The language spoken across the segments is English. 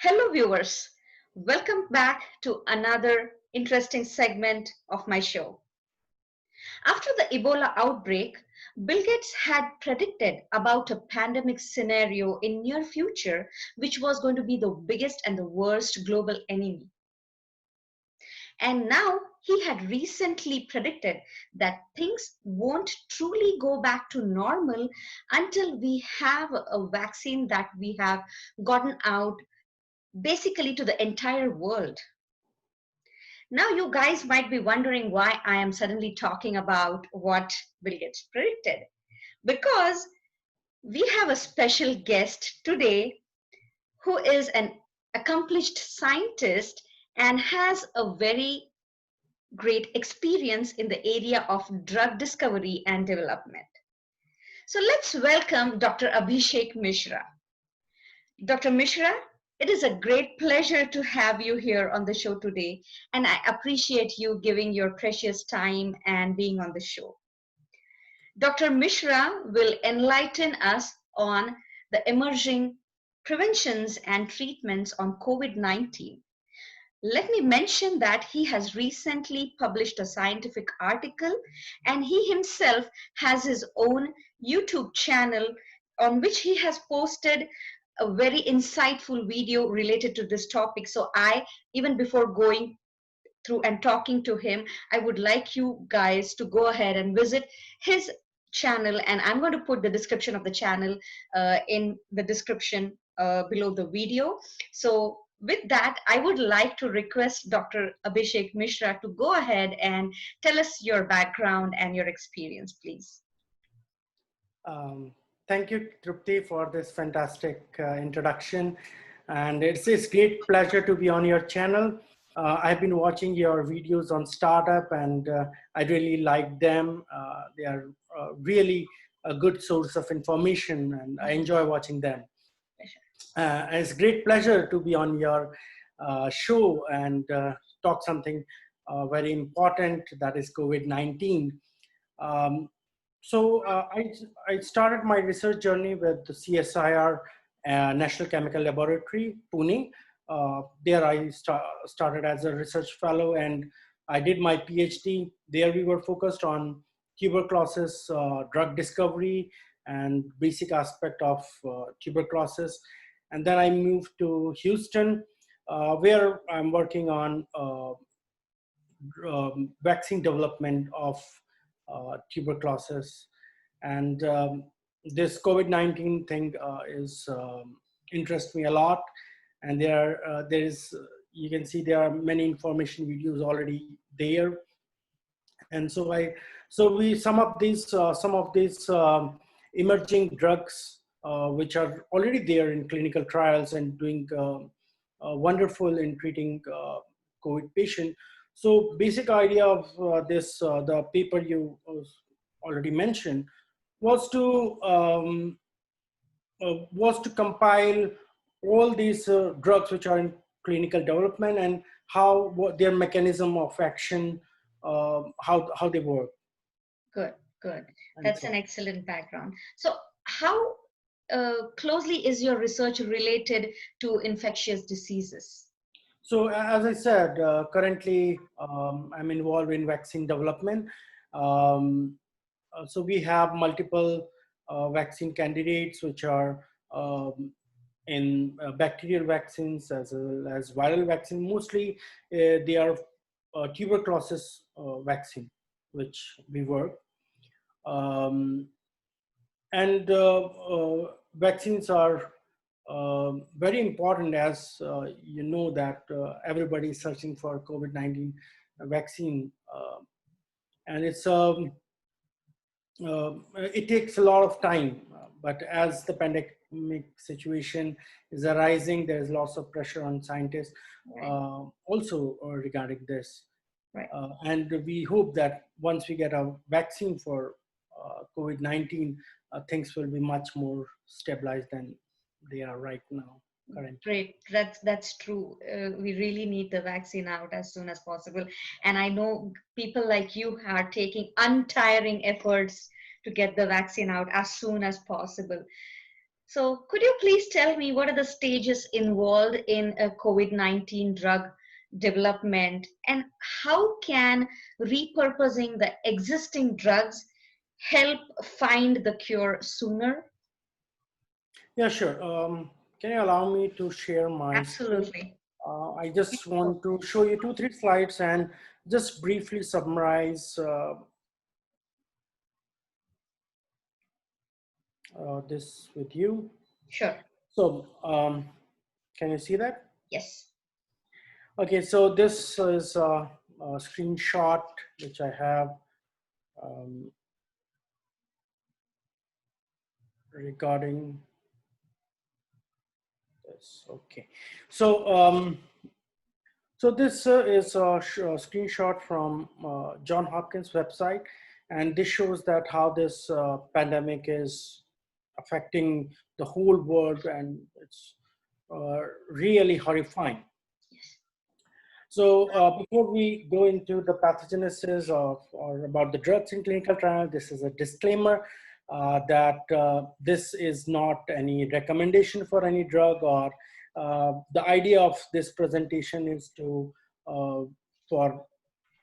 Hello, viewers. Welcome back to another interesting segment of my show. After the Ebola outbreak, Bill Gates had predicted about a pandemic scenario in near future, which was going to be the biggest and the worst global enemy. And now he had recently predicted that things won't truly go back to normal until we have a vaccine that we have gotten out basically to the entire world. Now, you guys might be wondering why I am suddenly talking about what Bill Gates predicted. Because we have a special guest today who is an accomplished scientist and has a very great experience in the area of drug discovery and development. So let's welcome Dr. Abhishek Mishra. Dr. Mishra, it is a great pleasure to have you here on the show today, and I appreciate you giving your precious time and being on the show. Dr. Mishra will enlighten us on the emerging preventions and treatments on COVID-19. Let me mention that he has recently published a scientific article, and he himself has his own YouTube channel on which he has posted a very insightful video related to this topic. So even before going through and talking to him, I would like you guys to go ahead and visit his channel, and I'm going to put the description of the channel in the description below the video. So with that, I would like to request Dr. Abhishek Mishra to go ahead and tell us your background and your experience, please. Um, Thank you, Trupti, for this fantastic introduction. And it's great pleasure to be on your channel. I've been watching your videos on startup, and I really like them. They are really a good source of information, and I enjoy watching them. It's a great pleasure to be on your show and talk something very important, that is COVID-19. Um, I started my research journey with the CSIR, National Chemical Laboratory, Pune. There I started as a research fellow, and I did my PhD. There we were focused on tuberculosis, drug discovery, and basic aspect of tuberculosis. And then I moved to Houston, where I'm working on vaccine development of tuberculosis. And this COVID-19 thing is interests me a lot. And you can see there are many information videos already there. And some of these emerging drugs which are already there in clinical trials and doing wonderful in treating COVID patient. So basic idea of the paper you already mentioned was to compile all these drugs which are in clinical development and what their mechanism of action, how they work. Good. That's an excellent background. So how closely is your research related to infectious diseases? So as I said, currently I'm involved in vaccine development. So we have multiple vaccine candidates which are in bacterial vaccines as well as viral vaccine. Mostly they are tuberculosis vaccine which we work. And vaccines are very important, as you know that everybody is searching for COVID-19 vaccine, and it takes a lot of time. But as the pandemic situation is arising, there's lots of pressure on scientists, right, also regarding this. Right. And we hope that once we get a vaccine for COVID-19, things will be much more stabilized than they are right now. Currently. Great, that's true. We really need the vaccine out as soon as possible. And I know people like you are taking untiring efforts to get the vaccine out as soon as possible. So, could you please tell me what are the stages involved in a COVID-19 drug development, and how can repurposing the existing drugs help find the cure sooner? Yeah, sure. Can you allow me to share my screen? Absolutely. I just want to show you two, three slides and just briefly summarize this with you. Sure. So, can you see that? Yes. Okay, so this is a screenshot which I have um, regarding this. Okay, so so this is a screenshot from John Hopkins website, and this shows that how this pandemic is affecting the whole world, and it's really horrifying. Yes. So before we go into the pathogenesis of or about the drugs in clinical trial, this is a disclaimer that this is not any recommendation for any drug, or the idea of this presentation is to for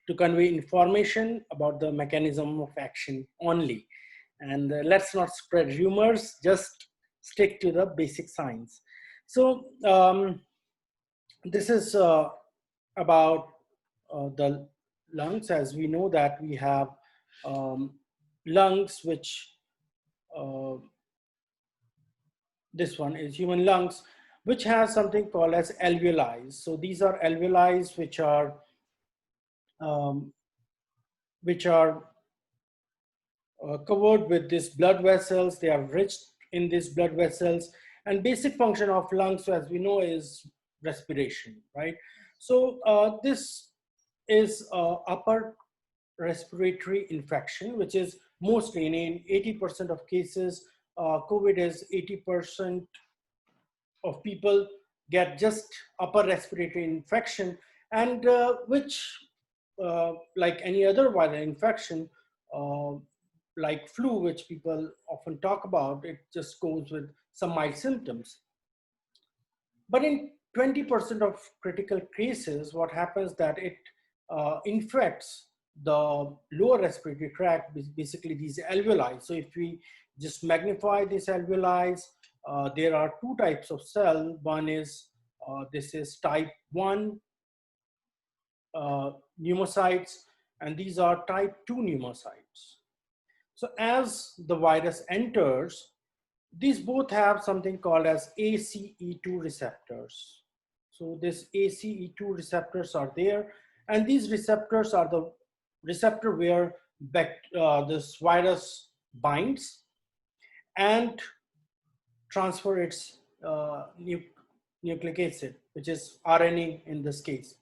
to convey information about the mechanism of action only. And let's not spread rumors, just stick to the basic science. So this is about the lungs. As we know that we have um, lungs, which uh, this one is human lungs, which has something called as alveoli. So these are alveoli um, which are covered with these blood vessels. They are rich in these blood vessels, and basic function of lungs, as we know, is respiration, right? So this is upper respiratory infection, which is mostly in 80% of cases. COVID is 80% of people get just upper respiratory infection, and which, like any other viral infection, uh, like flu, which people often talk about, it just goes with some mild symptoms. But in 20% of critical cases, what happens that it infects the lower respiratory tract, basically these alveoli. So if we just magnify these alveoli, there are two types of cell. One is, this is type 1 pneumocytes, and these are type 2 pneumocytes. So as the virus enters, these both have something called as ACE2 receptors. So this ACE2 receptors are there, and these receptors are the receptor where this virus binds and transfer its nucleic acid, which is RNA in this case.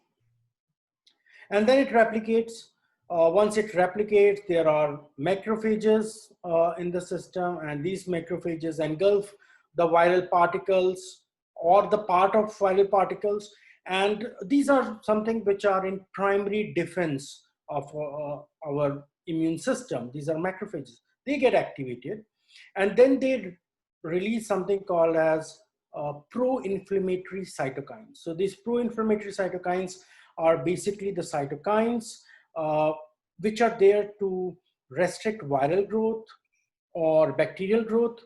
And then it replicates. Once it replicates, there are macrophages in the system, and these macrophages engulf the viral particles or the part of viral particles. And these are something which are in primary defense of our immune system. These are macrophages. They get activated, and then they release something called as pro-inflammatory cytokines. So these pro-inflammatory cytokines are basically the cytokines uh, which are there to restrict viral growth or bacterial growth.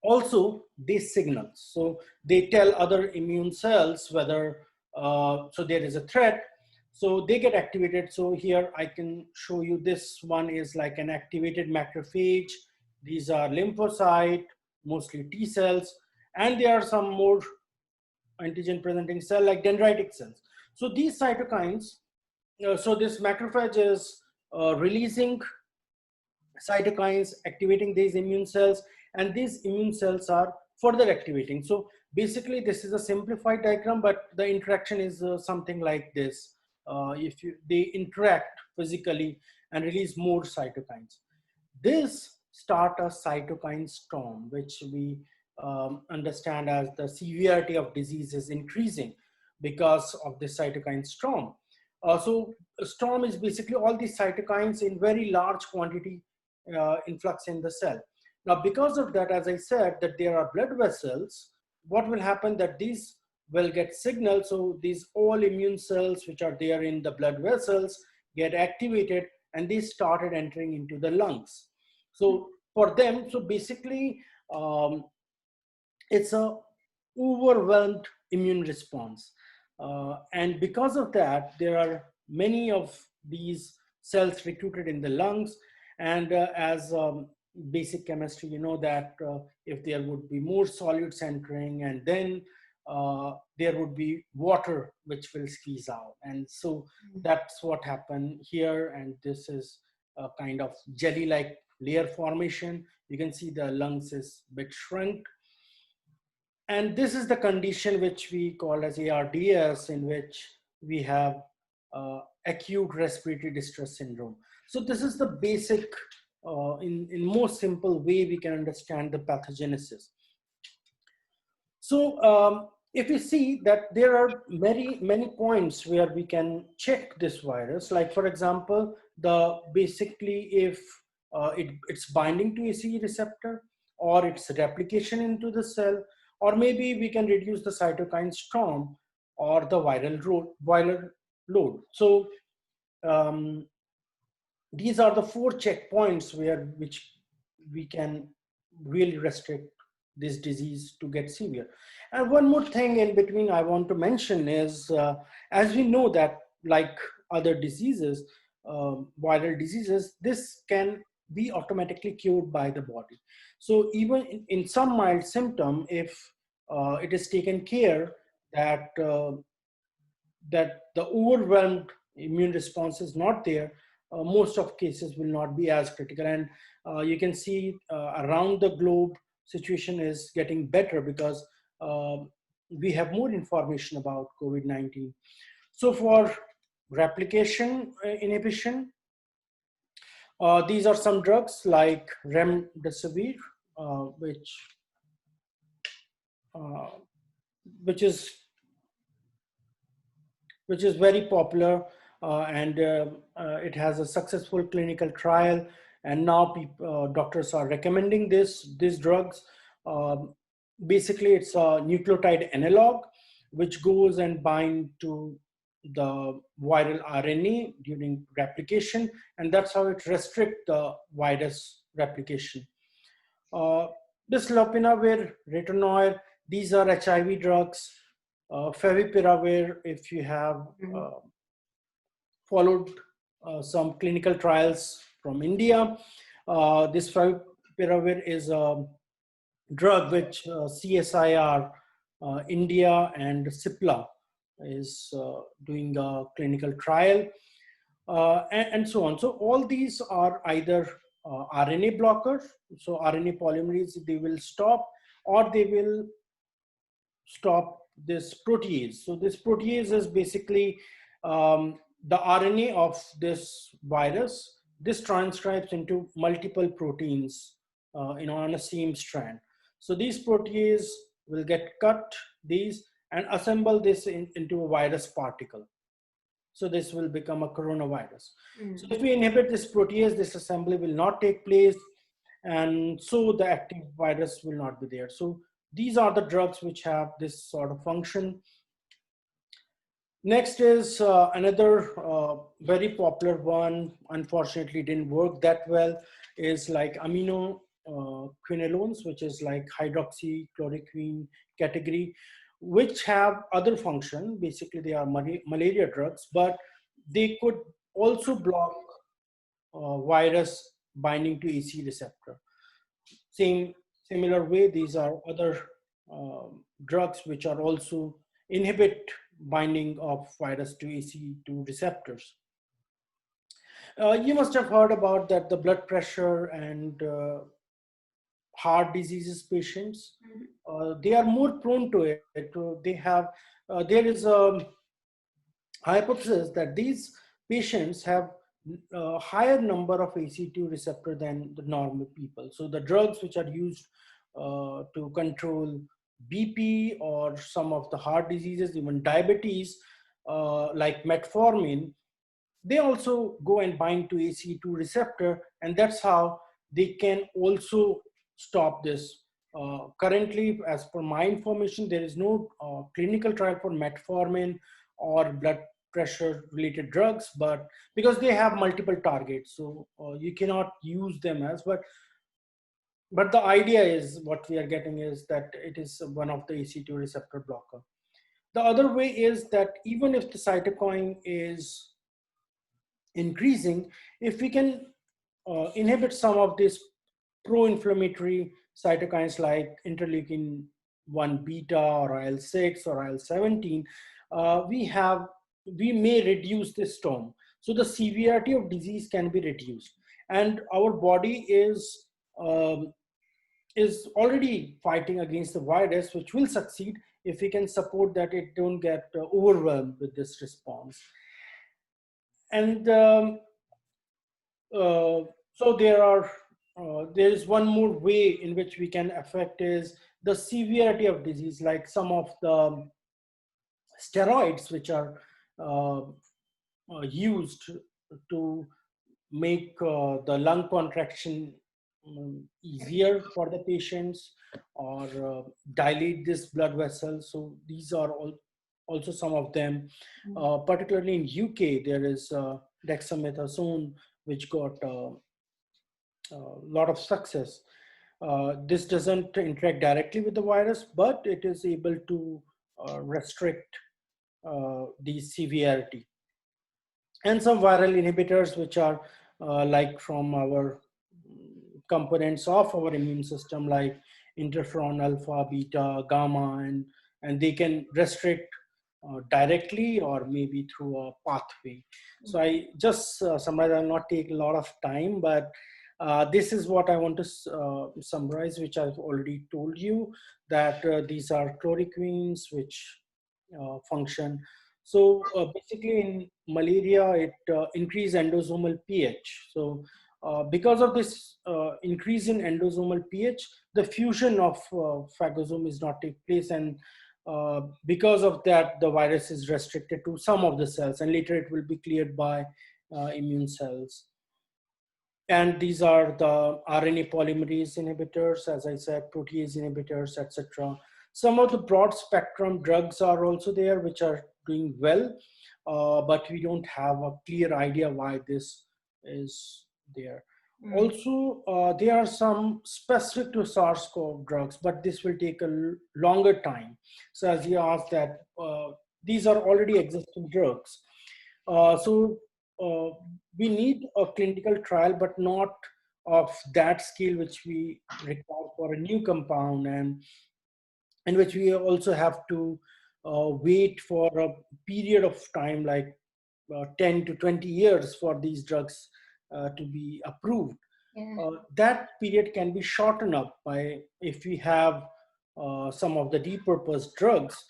Also, they signal. So they tell other immune cells whether so there is a threat. So they get activated. So here I can show you, this one is like an activated macrophage. These are lymphocyte, mostly T cells, and there are some more antigen presenting cell like dendritic cells. So these cytokines, so this macrophage is releasing cytokines, activating these immune cells, and these immune cells are further activating. So basically this is a simplified diagram, but the interaction is something like this. If they interact physically and release more cytokines, this start a cytokine storm, which we understand as the severity of disease is increasing because of this cytokine storm. So a storm is basically all these cytokines in very large quantity influx in the cell. Now, because of that, as I said, that there are blood vessels, what will happen that these will get signal. So these all immune cells which are there in the blood vessels get activated and they started entering into the lungs. So for them, so basically, um, it's a overwhelmed immune response. And because of that, there are many of these cells recruited in the lungs. And as basic chemistry, you know that if there would be more solids entering, and then there would be water which will squeeze out. And so that's what happened here. And this is a kind of jelly-like layer formation. You can see the lungs is a bit shrunk, and this is the condition which we call as ARDS, in which we have acute respiratory distress syndrome. So this is the basic, in most simple way, we can understand the pathogenesis. So if you see that there are many points where we can check this virus, like for example, basically if it's binding to ACE receptor, or its replication into the cell, or maybe we can reduce the cytokine storm or the viral load. So um, these are the 4 checkpoints which we can really restrict this disease to get severe. And one more thing in between I want to mention is, as we know that like other diseases, viral diseases, this can be automatically cured by the body. So even in some mild symptom, if it is taken care that that the overwhelmed immune response is not there, most of cases will not be as critical. And you can see around the globe, situation is getting better because we have more information about COVID-19. So for replication inhibition, these are some drugs like remdesivir, which uh, which is very popular, and it has a successful clinical trial, and now doctors are recommending these drugs. Um, Basically, it's a nucleotide analog which goes and bind to the viral RNA during replication, and that's how it restricts the virus replication. Uh, this lopinavir, ritonavir, these are HIV drugs. Favipiravir, if you have followed some clinical trials from India, this favipiravir is a drug which CSIR India and CIPLA is doing a clinical trial, and so on. So all these are either RNA blockers, so RNA polymerase, they will stop, or they will stop this protease. So this protease is basically the RNA of this virus. This transcribes into multiple proteins on a same strand. So these protease will get cut these and assemble this into a virus particle. So this will become a coronavirus. So if we inhibit this protease, this assembly will not take place, and so the active virus will not be there. So these are the drugs which have this sort of function. Next is another very popular one, unfortunately didn't work that well, is like aminoquinolones, which is like hydroxychloroquine category, which have other function. Basically, they are malaria drugs, but they could also block virus binding to ACE receptor. Similar way, these are other drugs which are also inhibit binding of virus to ACE2 receptors. You must have heard about that the blood pressure and heart diseases patients, they are more prone to it. There is a hypothesis that these patients have a higher number of ACE2 receptor than the normal people. So the drugs which are used to control BP or some of the heart diseases, even diabetes, like metformin, they also go and bind to ACE2 receptor, and that's how they can also stop this. Currently, as per my information, there is no clinical trial for metformin or blood pressure related drugs, but because they have multiple targets, so you cannot use them as. But the idea is what we are getting is that it is one of the ACE2 receptor blocker. The other way is that even if the cytokine is increasing, if we can inhibit some of these pro-inflammatory cytokines like interleukin 1 beta or IL-6 or IL-17, we may reduce this storm. So the severity of disease can be reduced, and our body um, is already fighting against the virus, which will succeed if we can support that it don't get overwhelmed with this response. And so there is one more way in which we can affect is the severity of disease, like some of the steroids which are uh, used to make the lung contraction easier for the patients, or dilate this blood vessels. So these are also some of them. Particularly in UK, there is dexamethasone, which got a lot of success. This doesn't interact directly with the virus, but it is able to restrict the severity. And some viral inhibitors, which are like from our components of our immune system, like interferon alpha, beta, gamma, and they can restrict directly or maybe through a pathway. So I just summarize. I'll not take a lot of time, but this is what I want to summarize, which I've already told you, that these are chloroquines which function. So basically in malaria, it increase endosomal pH. So because of this increase in endosomal pH, the fusion of phagosome is not take place, and because of that, the virus is restricted to some of the cells, and later it will be cleared by immune cells. And these are the RNA polymerase inhibitors, as I said, protease inhibitors, etc. Some of the broad spectrum drugs are also there, which are doing well, but we don't have a clear idea why this is there. Also, there are some specific to SARS-CoV drugs, but this will take a longer time. So as you asked that, these are already existing drugs. So we need a clinical trial, but not of that scale which we require for a new compound, and in which we also have to wait for a period of time like 10 to 20 years for these drugs to be approved. Yeah. That period can be shortened up by if we have some of the repurposed drugs.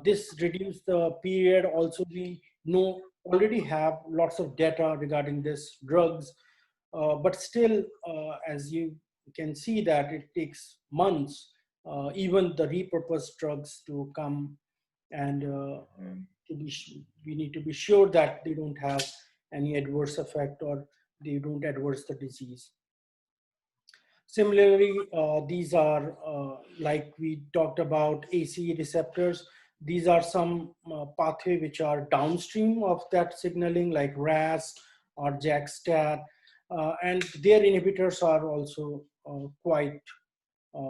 This reduce the period. Also, we know already have lots of data regarding this drugs, but still, as you can see, that it takes months, even the repurposed drugs to come, and we need to be sure that they don't have any adverse effect, or they don't adverse the disease. Similarly, these are like we talked about ACE receptors. These are some pathway which are downstream of that signaling, like RAS or JAK-STAT, and their inhibitors are also quite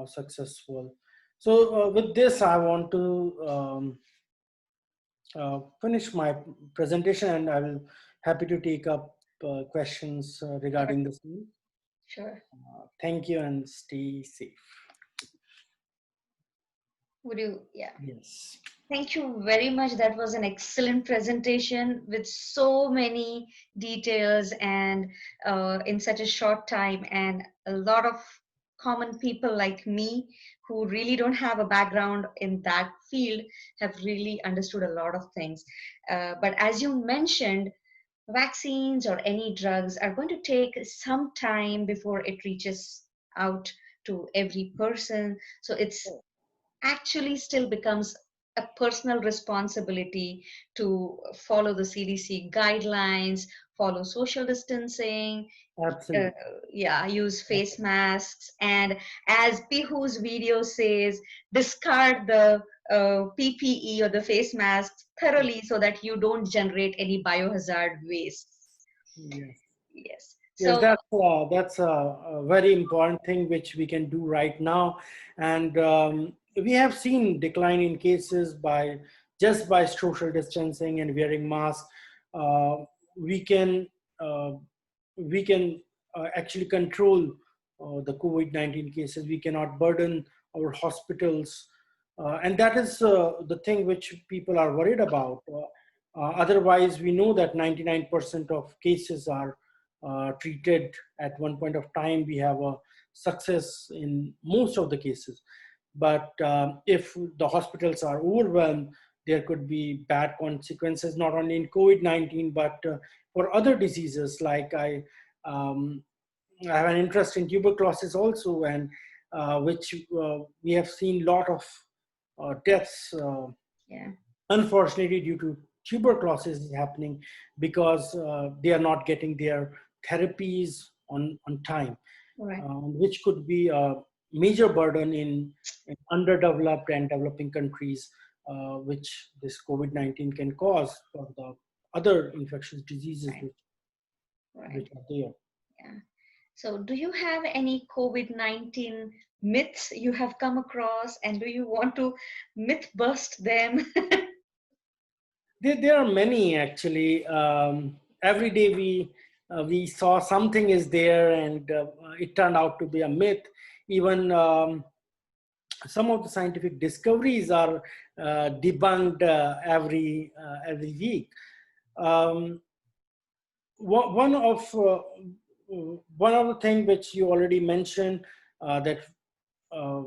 successful. So with this, I want to finish my presentation, and I will happy to take up questions Sure. regarding this. Sure. Thank you, and stay safe. Would you? Yeah. Yes. Thank you very much. That was an excellent presentation with so many details and in such a short time, and a lot of common people like me who really don't have a background in that field have really understood a lot of things. But as you mentioned, vaccines or any drugs are going to take some time before it reaches out to every person. So it's actually still becomes a personal responsibility to follow the CDC guidelines, follow social distancing, uh, Absolutely. yeah, use face masks, and as Pihu's video says, discard the PPE or the face masks thoroughly so that you don't generate any biohazard waste. Yes. Yes. Yes, So, that's a very important thing which we can do right now, and we have seen decline in cases by just by social distancing and wearing masks. Uh, we can uh, we can actually control the COVID-19 cases. We cannot burden our hospitals, and that is the thing which people are worried about. Otherwise, we know that 99% of cases are treated at one point of time. We have a success in most of the cases. But if the hospitals are overwhelmed, there could be bad consequences, not only in COVID-19, but for other diseases. Um, I have an interest in tuberculosis also, and which we have seen a lot of deaths. yeah, Unfortunately, due to tuberculosis is happening because they are not getting their therapies on time, right. which could be a major burden in underdeveloped and developing countries, which this COVID-19 can cause for the other infectious diseases Right, which right. are there. Yeah. So, do you have any COVID-19 myths you have come across, and do you want to myth bust them? There are many actually. Every day we saw something is there, and it turned out to be a myth. Even some of the scientific discoveries are debunked every week. Um, one of one of the thing which you already mentioned, that uh,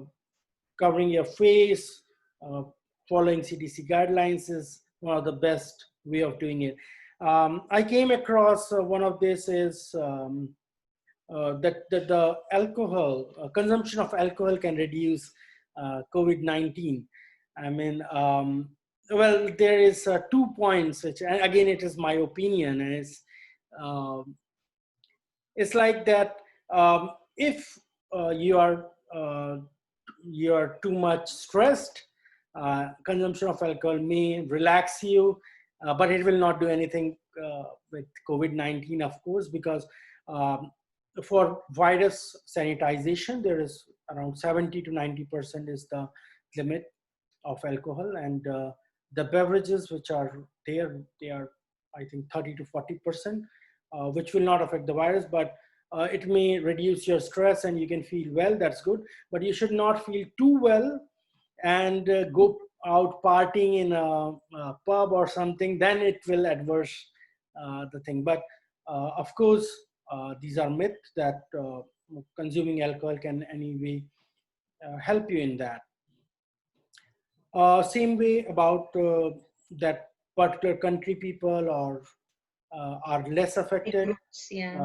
covering your face, uh, following CDC guidelines is one of the best way of doing it. I came across one of this is that the alcohol consumption of alcohol can reduce COVID-19. I mean, well, there is 2 points, which, and again, it is my opinion, and um, it's like that. If you are too much stressed, consumption of alcohol may relax you, but it will not do anything with COVID-19, of course, because um, for virus sanitization, there is around 70 to 90% is the limit of alcohol, and the beverages which are there, they are, I think, 30 to 40%, which will not affect the virus, but it may reduce your stress and you can feel well. That's good, but you should not feel too well and go out partying in a pub or something. Then it will adverse the thing. But of course, these are myths that consuming alcohol can anyway help you in that. Same way about that particular country people are less Ethnic affected, groups, yeah.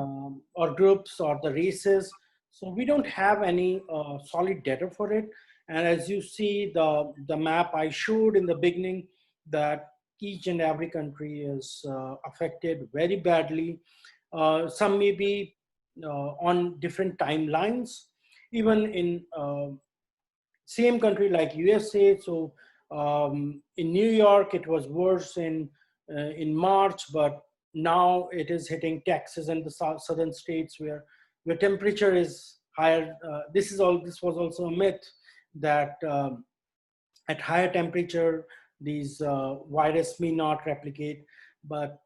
or groups or the races. So we don't have any solid data for it. And as you see the map I showed in the beginning, that each and every country is affected very badly. Some may be on different timelines. Even in same country like USA. So in New York, it was worse in March, but now it is hitting Texas and the southern states where temperature is higher. This was also a myth that at higher temperature these virus may not replicate, but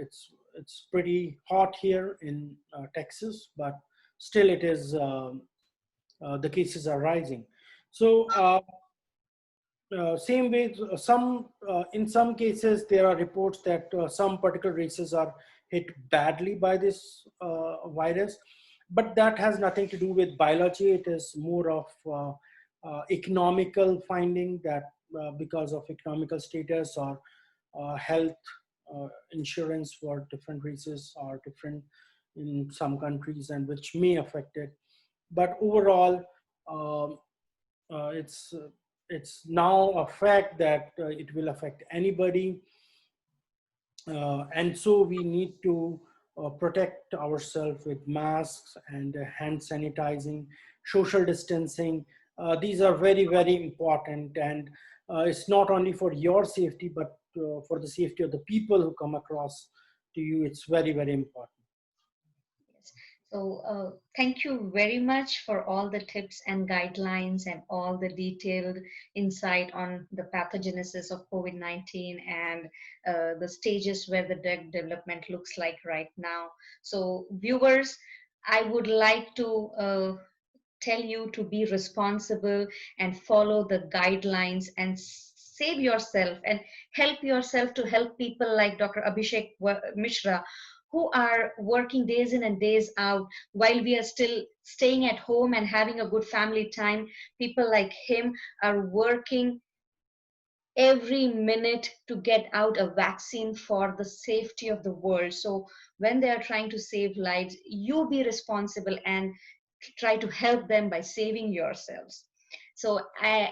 it's pretty hot here in Texas, but still it is. The cases are rising. So same way, some in some cases there are reports that some particular races are hit badly by this virus, but that has nothing to do with biology. It is more of economical finding that because of economical status or health insurance for different races are different in some countries, and which may affect it. But overall, um, uh, it's uh, it's now a fact that it will affect anybody, and so we need to protect ourselves with masks and hand sanitizing, social distancing. These are very, very important. And it's not only for your safety, but for the safety of the people who come across to you. It's very, very important. Yes. So, thank you very much for all the tips and guidelines and all the detailed insight on the pathogenesis of COVID-19 and the stages where the drug development looks like right now. So, viewers, I would like to tell you to be responsible and follow the guidelines and save yourself and help yourself to help people like Dr. Abhishek Mishra, who are working days in and days out while we are still staying at home and having a good family time. People like him are working every minute to get out a vaccine for the safety of the world. So when they are trying to save lives, you be responsible and try to help them by saving yourselves. So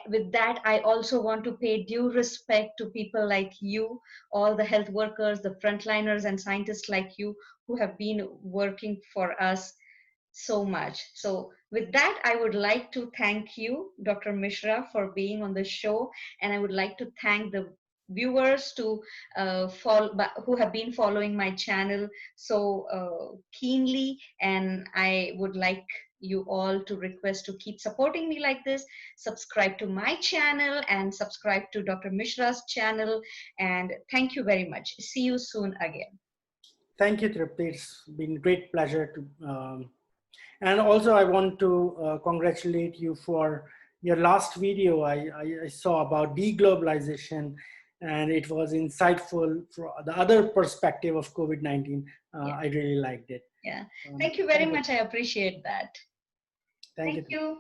with that, I also want to pay due respect to people like you, all the health workers, the frontliners and scientists like you who have been working for us so much. So, with that, I would like to thank you, Dr. Mishra, for being on the show, and I would like to thank the viewers to who have been following my channel so keenly, and I would like you all to request to keep supporting me like this. Subscribe to my channel and subscribe to Dr. Mishra's channel, and thank you very much. See you soon again. Thank you, Tripti. It's been a great pleasure to. And also, I want to congratulate you for your last video I saw about deglobalization, and it was insightful for the other perspective of COVID-19. Yeah. I really liked it. Yeah. Thank you very much. I appreciate that. Thank you. You.